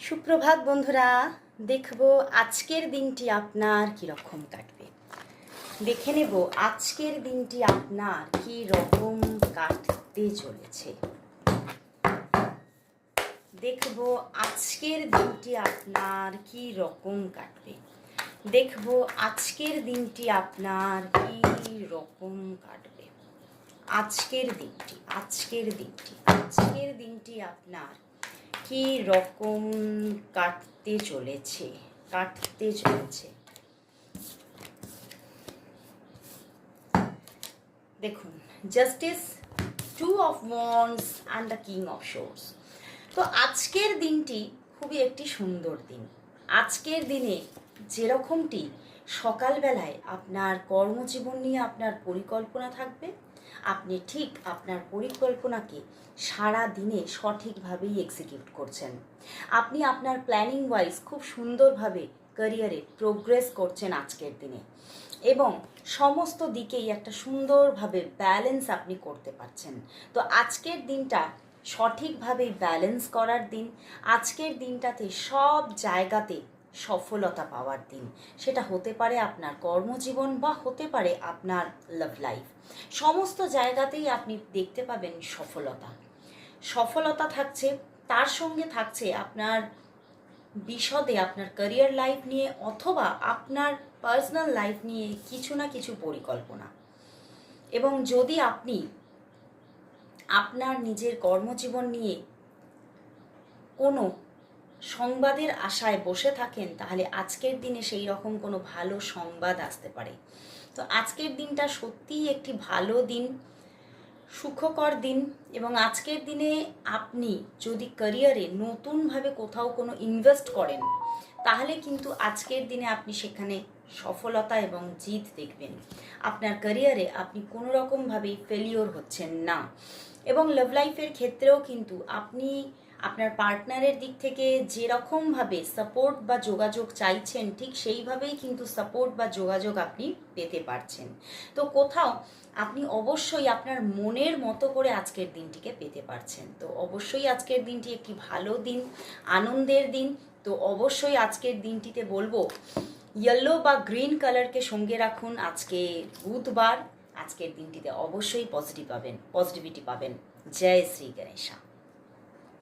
সুপ্রভাত বন্ধুরা, দেখব আজকের দিনটি আপনার কীরকম কাটবে। দেখে নেব আজকের দিনটি আপনার কী রকম কাটতে চলেছে। দেখব আজকের দিনটি আপনার কী রকম কাটবে। দেখব আজকের দিনটি আপনার কী রকম কাটবে। আজকের দিনটি আপনার কী রকম কাটতে চলেছে। দেখুন, justice, 2 of Wands and the King of Swords। তো আজকের দিনটি খুবই একটি সুন্দর দিন। আজকের দিনে যেরকমটি সকালবেলায় আপনার কর্মজীবন নিয়ে আপনার পরিকল্পনা থাকবে, আপনি ঠিক আপনার পরিকল্পনাকে সারা দিনে সঠিকভাবেই এক্সিকিউট করছেন। আপনি আপনার প্ল্যানিং ওয়াইজ খুব সুন্দরভাবে ক্যারিয়ারে প্রোগ্রেস করছেন আজকের দিনে, এবং সমস্ত দিকেই একটা সুন্দরভাবে ব্যালেন্স আপনি করতে পারছেন। তো আজকের দিনটা সঠিকভাবে ব্যালেন্স করার দিন। আজকের দিনটাতে সব জায়গাতে সফলতা পাওয়ার দিন। সেটা হতে পারে আপনার কর্মজীবন বা হতে পারে আপনার লাভ লাইফ। সমস্ত জায়গাতেই আপনি দেখতে পাবেন সফলতা থাকছে। তার সঙ্গে থাকছে আপনার বিশদে আপনার ক্যারিয়ার লাইফ নিয়ে অথবা আপনার পার্সোনাল লাইফ নিয়ে কিছু না কিছু পরিকল্পনা। এবং যদি আপনি আপনার নিজের কর্মজীবন নিয়ে কোনো সংবাদের আশায় বসে থাকেন, তাহলে আজকের দিনে সেই রকম কোনো ভালো সংবাদ আসতে পারে। তো আজকের দিনটা সত্যিই একটি ভালো দিন, সুখকর দিন। এবং আজকের দিনে আপনি যদি ক্যারিয়ারে নতুনভাবে কোথাও কোনো ইনভেস্ট করেন, তাহলে কিন্তু আজকের দিনে আপনি সেখানে সফলতা এবং জিত দেখবেন। আপনার ক্যারিয়ারে আপনি কোনো রকমভাবেই ফেলিওর হচ্ছেন না। এবং লাভ লাইফের ক্ষেত্রেও কিন্তু আপনি আপনার পার্টনারের দিক থেকে যেরকমভাবে সাপোর্ট বা যোগাযোগ চাইছেন, ঠিক সেইভাবেই কিন্তু সাপোর্ট বা যোগাযোগ আপনি পেতে পারছেন। তো কোথাও আপনি অবশ্যই আপনার মনের মতো করে আজকের দিনটিকে পেতে পারছেন। তো অবশ্যই আজকের দিনটি একটি ভালো দিন, আনন্দের দিন। তো অবশ্যই আজকের দিনটিতে বলবো ইয়েলো বা গ্রিন কালারকে সঙ্গে রাখুন। আজকে বুধবার, আজকের দিনটিতে অবশ্যই পজিটিভিটি পাবেন। জয় শ্রী গণেশা।